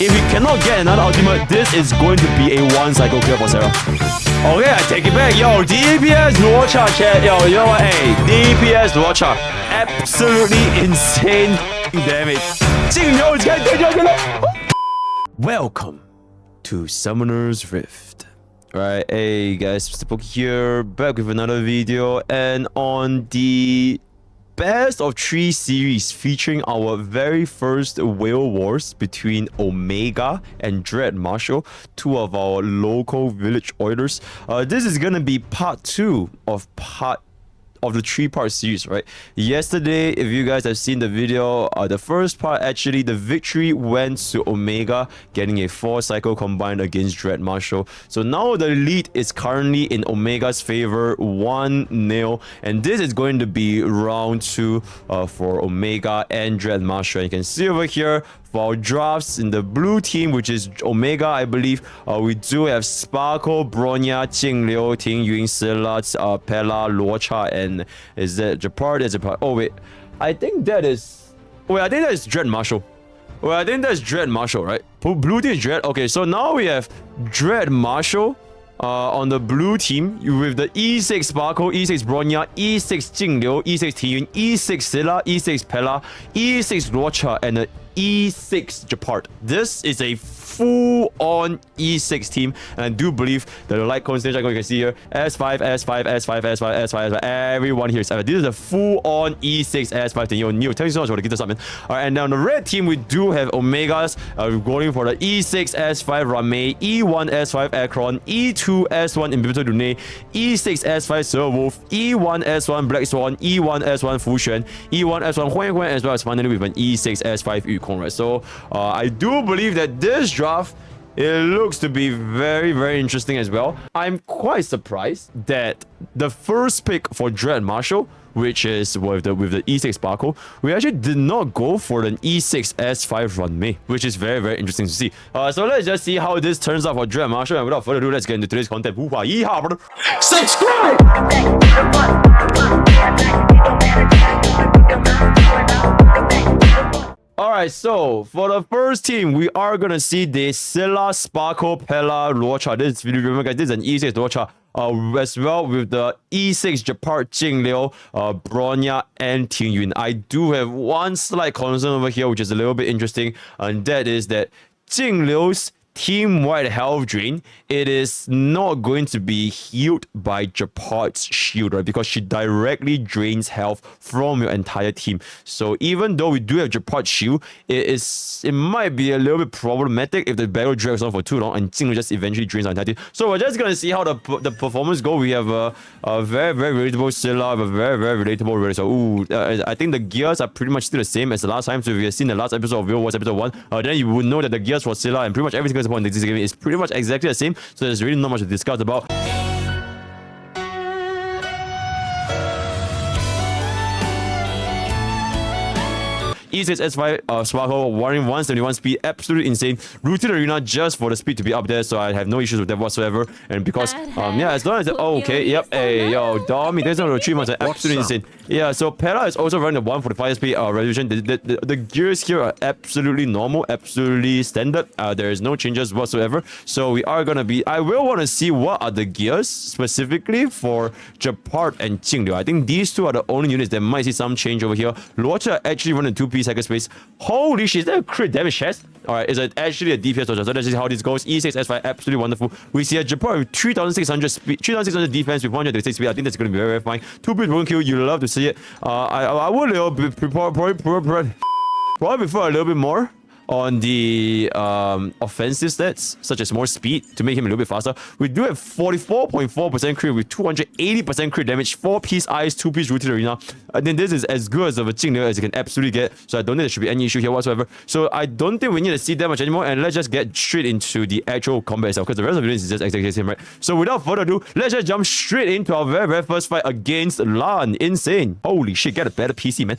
If we cannot get another ultimate, this is going to be a one cycle clear for Sarah. Okay, I take it back. Yo, DPS LUOCHA chat. Yo, you know what? Hey, DPS LUOCHA. Absolutely insane damage. Welcome to Summoner's Rift. Alright, hey guys, MrPokke here, back with another video, and on the Best of 3 series featuring our very first Whale Wars between Omega and Dread Marshall, two of our local village oilers. This is gonna be part 2 of the 3-part series, right? Yesterday, if you guys have seen the video, the first part, actually, the victory went to Omega, getting a 4-cycle combined against Dread Marshall. So now the lead is currently in Omega's favor, 1-0, and this is going to be round 2 for Omega and Dread Marshall. And you can see over here, for our drafts in the blue team, which is Omega, I believe, we do have Sparkle, Bronya, Jingliu, Tingyun, Silas, Pella, LUOCHA, and is that Japard? Is Japard? Oh wait, I think that is. Wait, I think that is Dread Marshall. Well, I think that's Dread Marshall, right? Blue team is Dread. Okay, so now we have Dread Marshall on the blue team with the E6 Sparkle, E6 Bronya, E6 Jingliu, E6 Tingyun, E6 Silla, E6 Pella, E6 LUOCHA, and the E6 Japard. This is a full-on E6 team, and I do believe that the light cone stage icon you can see here, S5, S5, S5, S5, S5, S5, everyone here is This is a full-on E6 S5 thing. Yo, Neo, thank you so much for the get this up, man. Alright, and now on the red team, we do have Omegas going for the E6 S5 Rame, E1 S5 Akron, E2 S1 Inhibitor Dune, E6 S5 Silver Wolf, E1 S1 Black Swan, E1 S1 Fushen, E1 S1 Huan Huan, as well as finally with an E6 S5 Yukong, right? So I do believe that this draft, it looks to be very, very interesting as well. I'm quite surprised that the first pick for Dread Marshall, which is with the E6 Sparkle, we actually did not go for an E6 S5 Runmei, which is very, very interesting to see. So let's just see how this turns out for Dread Marshall, and without further ado, let's get into today's content. Subscribe! Alright, so for the first team, we are gonna see the Silla, Sparkle, Pella, LUOCHA. This video, remember guys, this is an E6 LUOCHA. As well with the E6 Japard, Jingliu, Bronya, and Tingyun. I do have one slight concern over here, which is a little bit interesting, and that is that Jingliu's team-wide health drain, it is not going to be healed by Japard's shield, right? Because she directly drains health from your entire team. So even though we do have Japard's shield, it might be a little bit problematic if the battle drags on for too long and Jingliu just eventually drains our entire team. So we're just gonna see how the performance go. We have a very, very relatable Silla, a very, very relatable Ray. So I think the gears are pretty much still the same as the last time. So if you have seen the last episode of Whale Wars episode 1, then you would know that the gears for Silla and pretty much everything point in this game is pretty much exactly the same, so there's really not much to discuss about. E6 S5 Sparkle, warring 171 speed, absolutely insane. Rooted Arena just for the speed to be up there, so I have no issues with that whatsoever. And because, yeah, as long as, okay, yep, hey, yo, Dommy, there's no 3 months, absolutely insane. Yeah, so Pella is also running the 145 speed resolution. The gears here are absolutely normal, absolutely standard. There is no changes whatsoever. So we are gonna be, I will want to see what are the gears specifically for Japard and Jingliu. I think these two are the only units that might see some change over here. LUOCHA actually running 2p second space. Holy shit, is that a crit damage chest? Alright, it's actually a DPS LUOCHA. So let's see how this goes. E6 S5, absolutely wonderful. We see a Japard with 3600 speed, 3600 defense with 136 speed. I think that's going to be very, very fine. 2p broken kill, you love to see it. I would a little bit probably prefer a little bit more on the offensive stats, such as more speed to make him a little bit faster. We do have 44.4% crit with 280% crit damage, 4-piece eyes, 2-piece rooted arena. I think this is as good as of a Jingliu as you can absolutely get, so I don't think there should be any issue here whatsoever. So I don't think we need to see that much anymore, and let's just get straight into the actual combat itself, because the rest of the video is just exactly the same, right? So without further ado, let's just jump straight into our very, very first fight against Lan. Insane. Holy shit, get a better PC, man.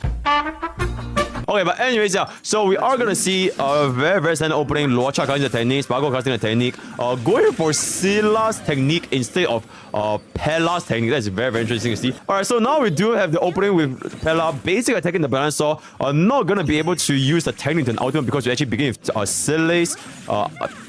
Okay, but anyways, yeah. So we are gonna see a very standard opening. LUOCHA casting the technique, Sparkle casting the technique. Going for Scylla's technique instead of Pella's technique. That's very interesting to see. Alright, so now we do have the opening with Pella basically attacking the balance saw. Not gonna be able to use the technique to an ultimate because we actually begin with Scylla's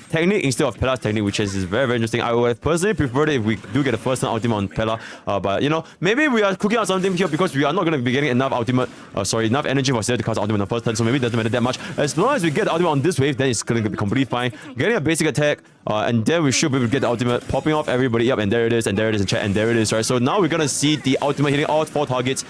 technique instead of Pella's technique, which is very interesting. I would have personally preferred it if we do get a first turn ultimate on Pella, but you know, maybe we are cooking out something here because we are not going to be getting enough ultimate, enough energy for Scylla to cast ultimate on the first turn, so maybe it doesn't matter that much. As long as we get the ultimate on this wave, then it's going to be completely fine. Getting a basic attack, and then we should be able to get the ultimate, popping off everybody up, and there it is, and there it is in chat, and there it is, right? So now we're going to see the ultimate hitting all 4 targets.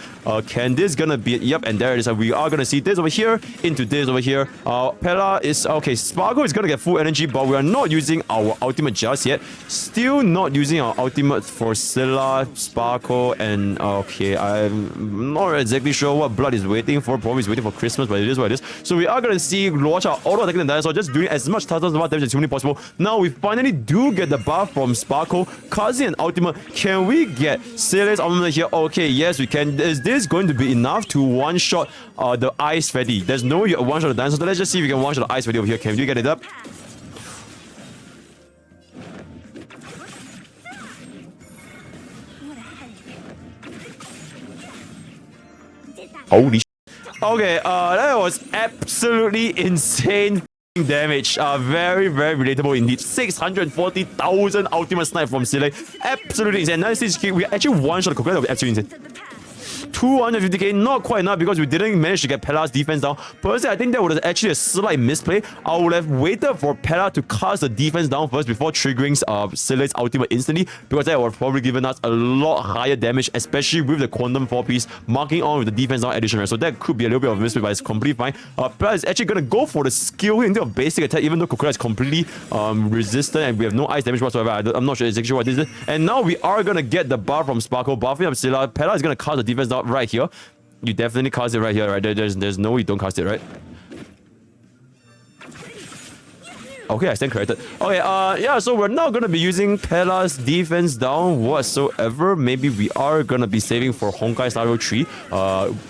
Can this going to be, yep, and there it is, and we are going to see this over here, into this over here. Pella is, okay, Sparkle is going to get full energy, but we are not using our ultimate just yet. Still not using our ultimate for Scylla, Sparkle, and okay, I'm not exactly sure what Blood is waiting for. Probably is waiting for Christmas, but it is what it is. So we are going to see LUOCHA auto attacking the dinosaur, just doing as much damage as humanly possible. Now we finally do get the buff from Sparkle, causing an ultimate. Can we get Scylla's ultimate here? Okay, yes we can. Is this going to be enough to one-shot the Ice Fatty? There's no way you one-shot the dinosaur, so let's just see if we can one-shot the Ice Fatty over here. Can you get it up? Holy okay, that was absolutely insane damage. Very relatable indeed. 640,000 ultimate snipe from Scylla. Absolutely insane. Now we actually one-shot the Coconut. Absolutely insane. 250k, not quite enough because we didn't manage to get Pella's defense down. Personally, I think that was actually a slight misplay. I would have waited for Pella to cast the defense down first before triggering Scylla's ultimate instantly, because that would have probably given us a lot higher damage, especially with the Quantum 4-piece marking on with the defense down addition, right? So that could be a little bit of a misplay, but it's completely fine. Pella is actually going to go for the skill instead of basic attack, even though Coconut is completely resistant and we have no ice damage whatsoever. I'm not sure exactly what this is. And now we are going to get the buff from Sparkle, buffing up Scylla. Pella is going to cast the defense down right here. You definitely cast it right here, right? There's no way you don't cast it, right? Okay, I stand corrected. Okay, yeah, so we're not gonna be using Pella's defense down whatsoever. Maybe we are gonna be saving for honkaistarrail 3,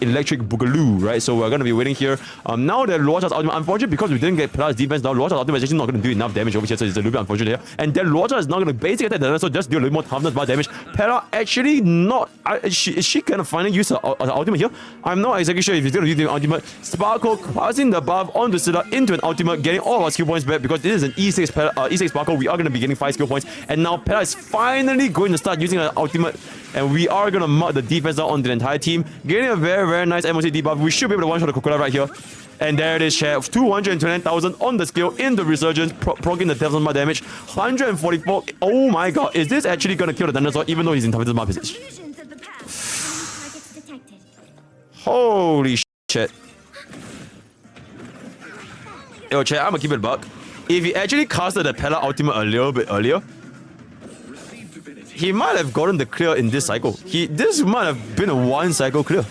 Electric Boogaloo, right? So we're gonna be waiting here. Now that LUOCHA's ultimate, unfortunately, because we didn't get Pella's defense down, LUOCHA's ultimate is actually not gonna do enough damage over here, so it's a little bit unfortunate here. And then LUOCHA is not gonna basically attack the dinosaur, just do a little more toughness bar damage. Pella actually not, is she gonna finally use her ultimate here? I'm not exactly sure if he's gonna use the ultimate. Sparkle passing the buff onto Scylla into an ultimate, getting all of our skill points back because this is an E6 Pella, E6 Sparkle. We are going to be getting 5 skill points, and now Pella is finally going to start using her ultimate, and we are going to mark the defense down onto the entire team, getting a very nice MOC debuff. We should be able to one-shot the Coconut right here. And there it is, chat. 229,000 on the skill in the resurgence, proccing the Devil's Mark damage. 144. Oh my god, is this actually going to kill the dinosaur even though he's in Devil's Mark position? Holy shit. Yo, chat, I'm gonna keep it a buck. If he actually casted the Pella ultimate a little bit earlier, he might have gotten the clear in this cycle. This might have been a 1 cycle clear.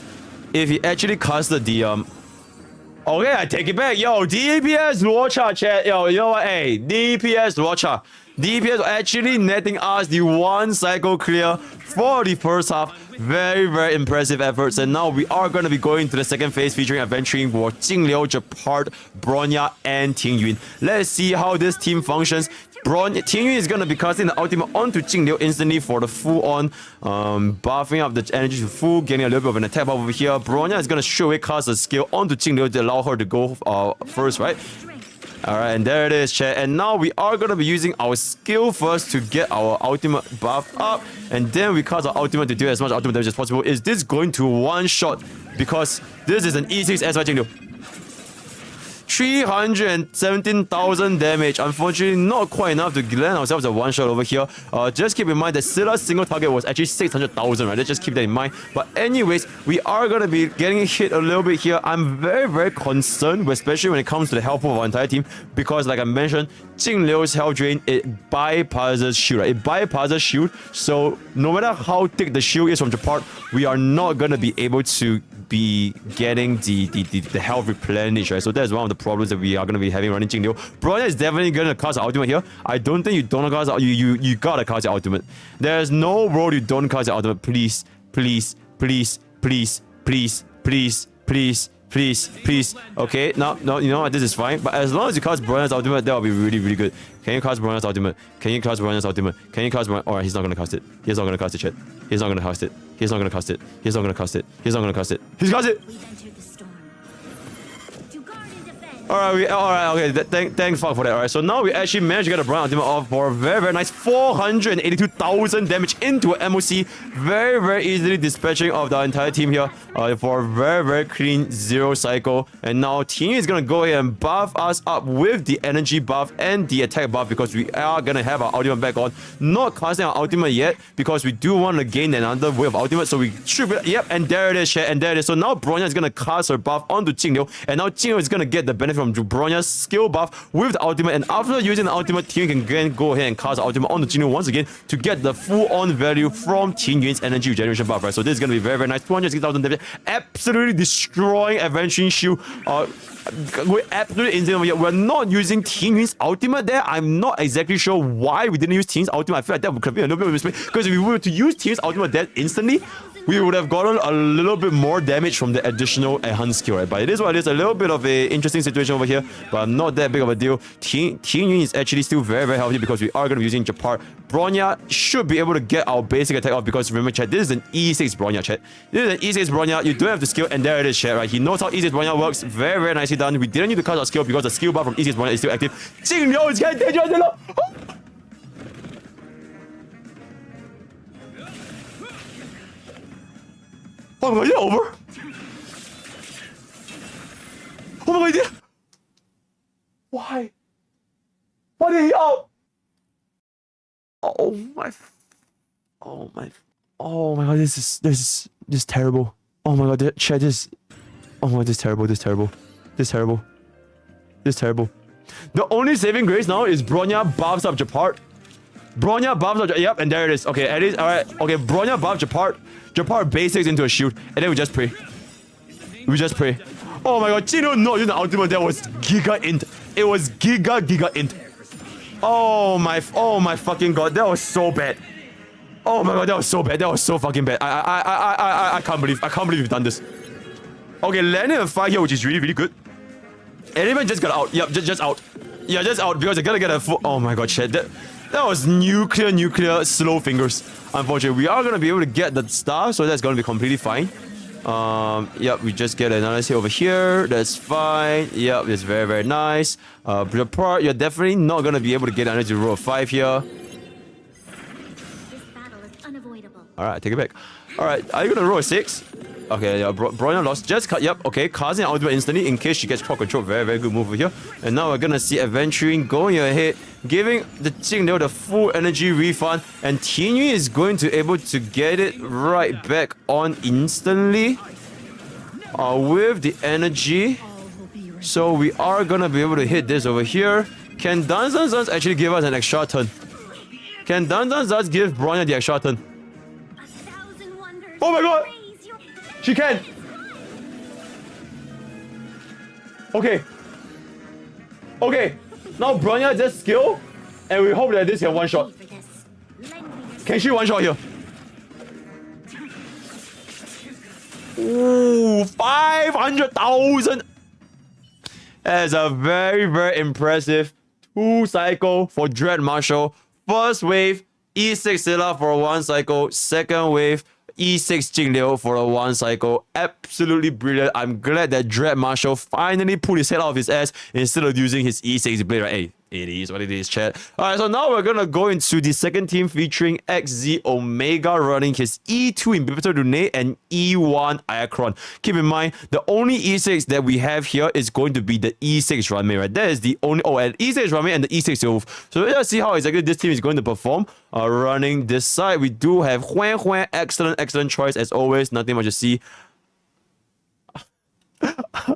If he actually casted the okay, I take it back. Yo, DPS LUOCHA, chat. Yo, you know what? Hey, DPS LUOCHA. DPS actually netting us the 1 cycle clear for the first half. Very impressive efforts. And now we are going to be going to the second phase featuring Aventurine for Jingliu, Japard, Bronya, and Tingyun. Let's see how this team functions. Tingyun is going to be casting the ultimate onto Jingliu instantly for the full-on buffing up the energy to full, getting a little bit of an attack buff over here. Bronya is going to straight away cast a skill onto Jingliu to allow her to go first, right? Alright, and there it is, chat. And now we are going to be using our skill first to get our ultimate buff up. And then we cast our ultimate to do as much ultimate damage as possible. Is this going to one-shot? Because this is an E6 SY Jingliu. 317,000 damage. Unfortunately, not quite enough to land ourselves a one-shot over here. Just keep in mind that Scylla's single target was actually 600,000, right? Let's just keep that in mind. But anyways, we are going to be getting hit a little bit here. I'm very concerned, especially when it comes to the health of our entire team. Because like I mentioned, Jingliu's health drain, it bypasses shield, right? It bypasses shield. So no matter how thick the shield is from Japard, we are not going to be able to be getting the health replenished, right? So that's one of the problems that we are going to be having running Jingliu. Bronya is definitely going to cast ultimate here. I don't think you don't cast you gotta cast your ultimate. There's no road you don't cast your ultimate. Please. Please, please. Okay, no, you know what? This is fine. But as long as you cast Bronya's ultimate, that will be really, really good. Can you cast Bronya's ultimate? Can you cast Bronya's ultimate? Can you cast Bronya's... Alright, he's not gonna cast it. He's not gonna cast it, chat. He's not gonna cast it. He's not gonna cast it. He's not gonna cast it. He's not gonna cast it. He's cast it! Alright, okay, thank fuck for that. Alright, so now we actually managed to get a Brawl ultimate off for a very, very nice 482,000 damage into an MOC. Very, very easily dispatching of the entire team here for a very, very clean 0 cycle. And now Team is gonna go ahead and buff us up with the energy buff and the attack buff because we are gonna have our ultimate back on. Not casting our ultimate yet because we do want to gain another wave of ultimate. So we should be, yep, and there it is, chat, and there it is. So now Bronya is gonna cast her buff onto Jingliu, and now Jingliu is gonna get the benefit from Bronya's skill buff with the ultimate, and after using the ultimate, Ting can again go ahead and cast the ultimate on the Jingliu once again to get the full-on value from Ting Yun's energy regeneration buff, right? So this is gonna be very, very nice. 260,000 damage, absolutely destroying Aventurine shield. We're absolutely insane over here. We're not using Ting Yun's ultimate there. I'm not exactly sure why we didn't use Ting's ultimate. I feel like that would have been a little bit of a mistake because if we were to use Ting's ultimate there instantly, we would have gotten a little bit more damage from the additional enhanced skill, right? But it is what it is. A little bit of a interesting situation over here, but not that big of a deal. Ting Yun is actually still very, very healthy because we are going to be using Japar. Bronya should be able to get our basic attack off because remember, chat, this is an E6 Bronya, chat. This is an E6 Bronya. You don't have the skill, and there it is, chat, right? He knows how E6 Bronya works. Very, very nicely done. We didn't need to cast our skill because the skill bar from E6 Bronya is still active. Jingliu is getting dangerous. Oh my god, is it over? Oh my god, why? Why did he out? Oh my god, this is terrible. Oh my god, chat, this is terrible. The only saving grace now is Bronya buffs up Japar. Yep, and there it is. Okay, at least, alright. Okay, Bronya buffs Japar. Japar basics into a shield, and then we just pray. Oh my god, Jingliu not using the ultimate. That was giga int. It was giga int. Oh my fucking god, that was so bad. Oh my god, that was so bad. That was so fucking bad. I can't believe we've done this. Okay, landing a fight here, which is really, really good. And even just got out. Yep, just out. Yeah, just out because I gotta get a full. Oh my god, shit. That was nuclear slow fingers. Unfortunately, we are gonna be able to get the star, so that's gonna be completely fine. Yep, we just get another hit over here. That's fine. Yep, it's very, very nice. Japar, you're definitely not gonna be able to get under to row of 5 here. This battle is unavoidable. Alright, take it back. Alright, are you gonna roll a 6? Okay, yeah, Bronya lost. Just cut. Yep, okay. Casting ultimate instantly in case she gets crowd control. Very, very good move over here. And now we're gonna see Aventurine going ahead, giving the Jingliu the full energy refund. And Ting Yun is going to able to get it right back on instantly. With the energy. So we are gonna be able to hit this over here. Can Dance actually give us an extra turn? Can Dance give Bronya the extra turn? Oh my god! She can! Okay. Okay. Now Bronya just skill, and we hope that this can one shot. Can she one shot here? Ooh, 500,000! That's a very, very impressive 2 cycle for Dread Marshal. First wave, E6 Scylla for 1 cycle. Second wave, E6 Jingliu for a 1 cycle. Absolutely brilliant. I'm glad that Dread Marshal finally pulled his head out of his ass instead of using his E6 blade. Right? Hey, it is what it is, chat. Alright, so now we're gonna go into the second team featuring XZ Omega running his E2 Inhibitor Rune and E1 Iacron. Keep in mind, the only E6 that we have here is going to be the E6 Runmei, right? That is the only... Oh, and E6 Runmei and the E6 Wolf. So let's see how exactly this team is going to perform. Running this side, we do have Huan. Excellent choice as always. Nothing much to see.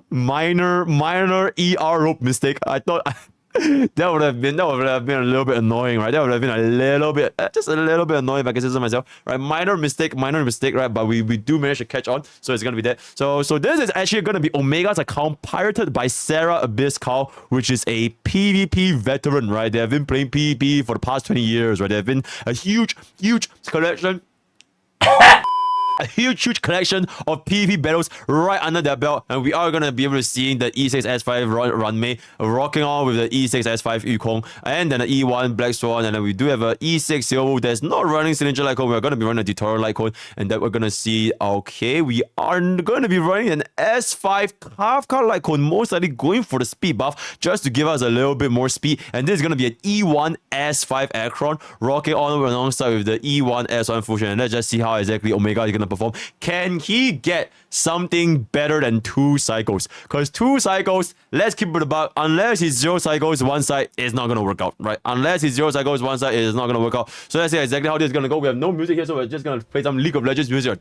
minor ER rope mistake. I thought that would have been a little bit annoying, right? That would have been a little bit, just a little bit annoying if I can say so myself, right? Minor mistake, right? But we do manage to catch on, so it's gonna be that. So this is actually gonna be Omega's account pirated by Sarah Abyss Cow, which is a PvP veteran, right? They have been playing PvP for the past 20 years, right? They have been a huge collection. a huge collection of PvP battles right under their belt, and we are gonna be able to see the E6S5 Runmei rocking on with the E6S5 Yukong, and then the E1 Black Swan, and then we do have a E6 Silver that's not running Signature Light Cone. We're gonna be running a Tutorial Light Cone, and then we're gonna see, okay, we are gonna be running an S5 Kafka Light Cone, most likely going for the speed buff just to give us a little bit more speed, and this is gonna be an E1 S5 Acheron rocking on alongside with the E1 S1 Fusion, and let's just see how exactly Omega is gonna perform. Can he get something better than 2 cycles? Because 2 cycles, let's keep it about, unless he's 0 cycles one side, it's not gonna work out, right? Unless he's 0 cycles one side, it's not gonna work out. So let's see exactly how this is gonna go. We have no music here, so we're just gonna play some League of Legends music. Like,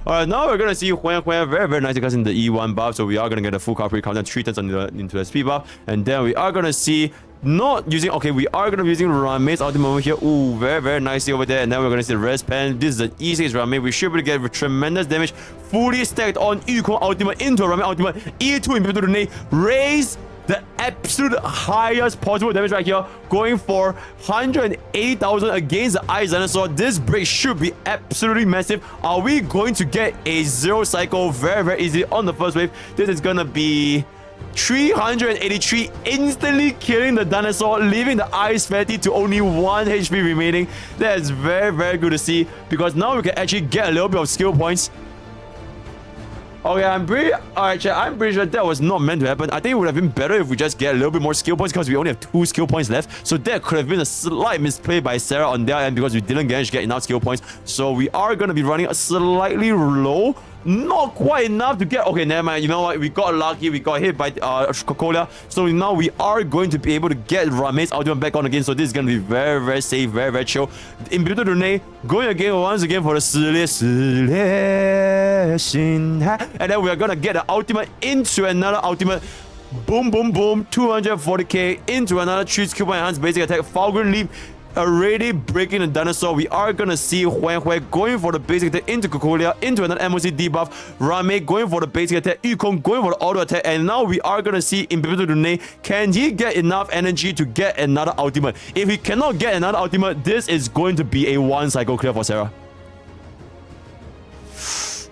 Alright, now we're gonna see Huan very nice because in the E1 buff, so we are gonna get a full card pre-count and 3 turns into the speed buff, and then we are gonna see not using, okay, we are gonna be using Runmei's ultimate over here. Ooh, very nicely over there, and then we're gonna see the res pen. This is an E6 Runmei. We should be able to get tremendous damage, fully stacked on Yukong ultimate into a Runmei ultimate. E2 in to the nade, raise the absolute highest possible damage right here, going for 180,000 against the Ice Dinosaur. This break should be absolutely massive. Are we going to get a 0 cycle very easily on the first wave? This is gonna be 383, instantly killing the dinosaur, leaving the Ice Fatty to only 1 HP remaining. That is very good to see, because now we can actually get a little bit of skill points. Okay, I'm pretty sure that was not meant to happen. I think it would have been better if we just get a little bit more skill points, because we only have 2 skill points left. So that could have been a slight misplay by Sarah on their end, because we didn't manage to get enough skill points. So we are going to be running a slightly low. Not quite enough to get... Okay, never mind. You know what? We got lucky. We got hit by Coca-Cola. So now we are going to be able to get Runmei's ultimate back on again. So this is going to be very safe, very chill. In between Renee, going again once again for the and then we are going to get the ultimate into another ultimate. Boom, 240k into another 3 skill point enhanced basic attack. Falcon Leap already breaking the dinosaur. We are gonna see Huan going for the basic attack into Cocolia, into another MOC debuff. Runmei going for the basic attack. Yukong going for the auto attack. And now we are gonna see Imbibitor Dune. Can he get enough energy to get another ultimate? If he cannot get another ultimate, this is going to be a 1 cycle clear for Sarah.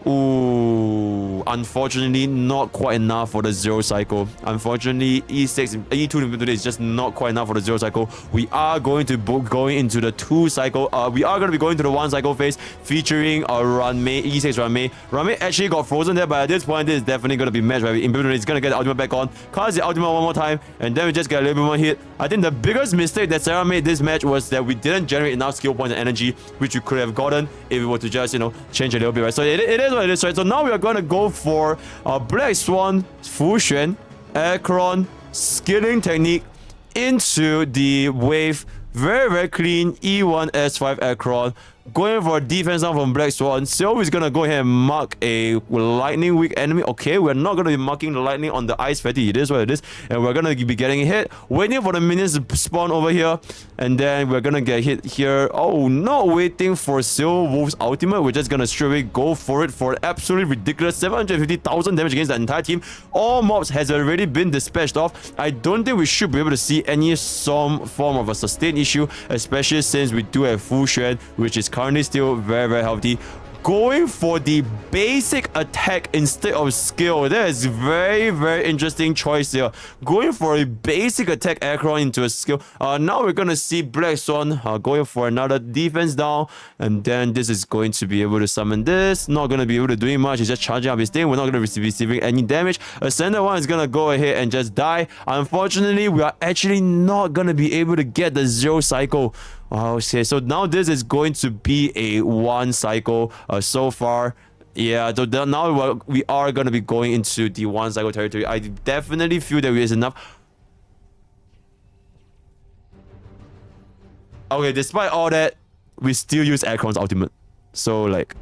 Ooh, unfortunately, not quite enough for the 0 cycle. Unfortunately, E2 is just not quite enough for the 0 cycle. We are going to going into the 2 cycle. We are going to be going to the 1 cycle phase, featuring a Runmei, E6 Runmei. Runmei actually got frozen there, but at this point, this is definitely going to be matched. Right? Imbibitor is going to get the ultimate back on, cast the ultimate one more time, and then we just get a little bit more hit. I think the biggest mistake that Sarah made this match was that we didn't generate enough skill points and energy, which we could have gotten if we were to just, you know, change a little bit, right? So it is what it is, right? So now we are going to go for Black Swan, Fusion, Acheron, Skilling Technique into the wave. Very clean E1 S5 Acheron. Going for a defense down from Black Swan. Silver is going to go ahead and mark a lightning weak enemy. Okay, we're not going to be marking the lightning on the Ice Fatty. It is what it is. And we're going to be getting hit. Waiting for the minions to spawn over here. And then we're going to get hit here. Oh, not waiting for Silver Wolf's ultimate. We're just going to straight away go for it for an absolutely ridiculous 750,000 damage against the entire team. All mobs has already been dispatched off. I don't think we should be able to see any some form of a sustained issue, especially since we do have Fu Xuan, which is currently still very healthy. Going for the basic attack instead of skill. That is very interesting choice here. Going for a basic attack Acheron into a skill. Now we're gonna see Black Swan going for another defense down, and then this is going to be able to summon this. Not gonna be able to do much. It's just charging up his thing. We're not gonna be receiving any damage. Ascended one is gonna go ahead and just die. Unfortunately, we are actually not gonna be able to get the 0 cycle. Okay, so now this is going to be a 1 cycle so far. Yeah, so now we are going to be going into the 1 cycle territory. I definitely feel that there is enough. Okay, despite all that, we still use Acheron's ultimate. So, like...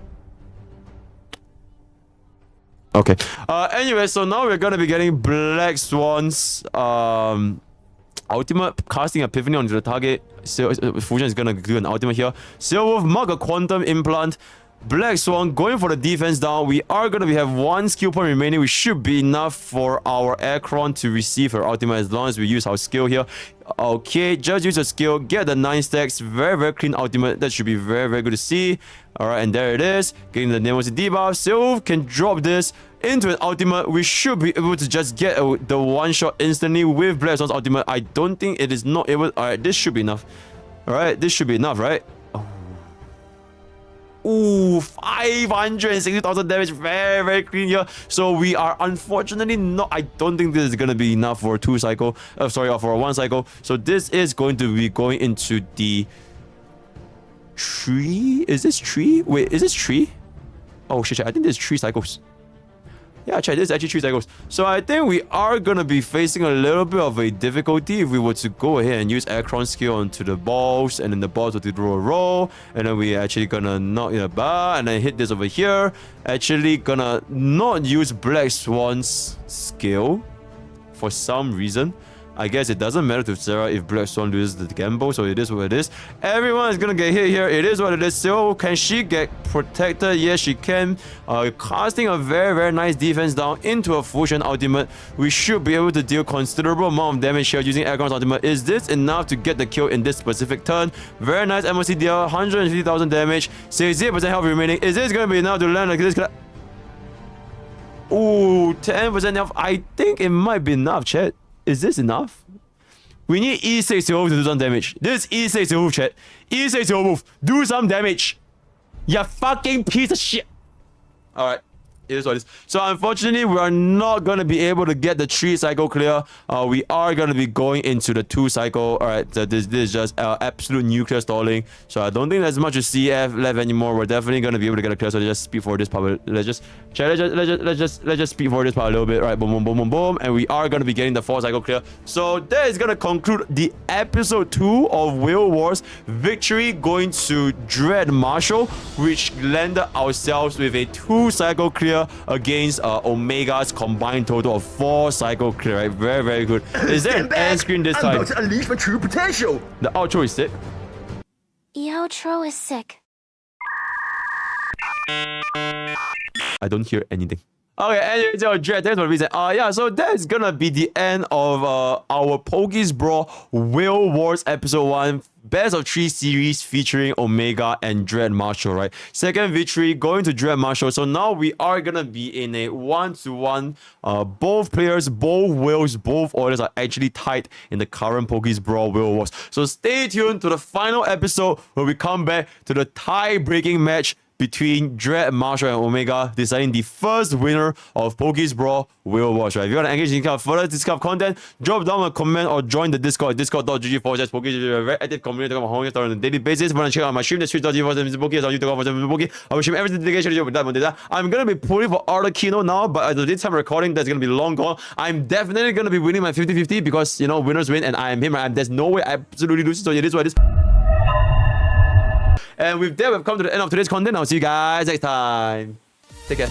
Okay. Anyway, so now we're going to be getting Black Swan's... ultimate, casting Epiphany onto the target. Fusion is gonna do an ultimate here. Silverwolf mark a quantum implant. Black Swan going for the defense down. We are going to have 1 skill point remaining, which should be enough for our Aircron to receive her ultimate as long as we use our skill here. Okay, just use a skill, get the 9 stacks. Very, very clean ultimate. That should be very, very good to see. Alright, and there it is. Getting the Nemosi debuff. Sylph can drop this into an ultimate. We should be able to just get the one shot instantly with Black Swan's ultimate. I don't think it is not able. Alright, this should be enough. Alright, this should be enough, right? Ooh, 560,000 damage. Very, very clean here. So we are unfortunately not... I don't think this is going to be enough for a 2 cycle. Sorry, for a 1 cycle. So this is going to be going into the... tree? Is this tree? Wait, is this tree? Oh, shit. I think there's 3 cycles. Yeah, check, this is actually 3 cycles. So I think we are gonna be facing a little bit of a difficulty if we were to go ahead and use Aircron skill onto the balls, and then the balls will do a roll, and then we actually gonna knock in a bar, and then hit this over here. Actually gonna not use Black Swan's skill for some reason. I guess it doesn't matter to Sarah if Black Swan loses the gamble, so it is what it is. Everyone is gonna get hit here. It is what it is. So can she get protected? Yes, she can. Casting a very, very nice defense down into a fusion ultimate. We should be able to deal considerable amount of damage here using Aircron's ultimate. Is this enough to get the kill in this specific turn? Very nice MOC deal, 150,000 damage, 68% health remaining. Is this gonna be enough to land like this? Ooh, 10% health. I think it might be enough, chat. Is this enough? We need E6 to do some damage. This is E6 to move, chat. E6 to move. Do some damage. You fucking piece of shit. Alright. It is what it is. So unfortunately, we are not going to be able to get the 3 cycle clear. We are going to be going into the 2 cycle. Alright, so this is just absolute nuclear stalling. So I don't think there's much of CF left anymore. We're definitely going to be able to get a clear. So let's just speed for this part. Let's just speed for this part a little bit. Right, boom, boom, boom, boom, boom. And we are going to be getting the 4 cycle clear. So that is going to conclude the episode 2 of Whale Wars. Victory going to Dread Marshall, which landed ourselves with a 2 cycle clear against Omega's combined total of 4 cycle clear, right? Very, very good. Is there an end screen this time? I'm about to unleash my true potential. The outro is sick. The outro is sick. I don't hear anything. Okay, anyway, so Dread, thanks for the reason. Yeah, so that's gonna be the end of our Pokke's Brawl Whale Wars episode 1. Best of 3 series featuring Omega and Dread Marshall, right? Second victory going to Dread Marshall. So now we are gonna be in a 1-to-1. Both players, both whales, both orders are actually tied in the current Pokke's Brawl Whale Wars. So stay tuned to the final episode where we come back to the tie-breaking match between Dread, Marshall, and Omega, deciding the first winner of Pokke's Brawl Whale Wars, right? If you want to engage in further this kind of content, drop down a comment or join the Discord, discord.gg/Pokke. We're a very active community talking about Honkai on a daily basis. If you want to check out my stream, the twitch.tv/MrPokke, on YouTube, I will stream everything dedication to you. I'm going to be pulling for Arthur Kino now, but at this time recording, that's going to be long gone. I'm definitely going to be winning my 50-50 because, you know, winners win and I am him. There's no way I absolutely lose, so it is what it is. And with that, we've come to the end of today's content. I'll see you guys next time. Take care.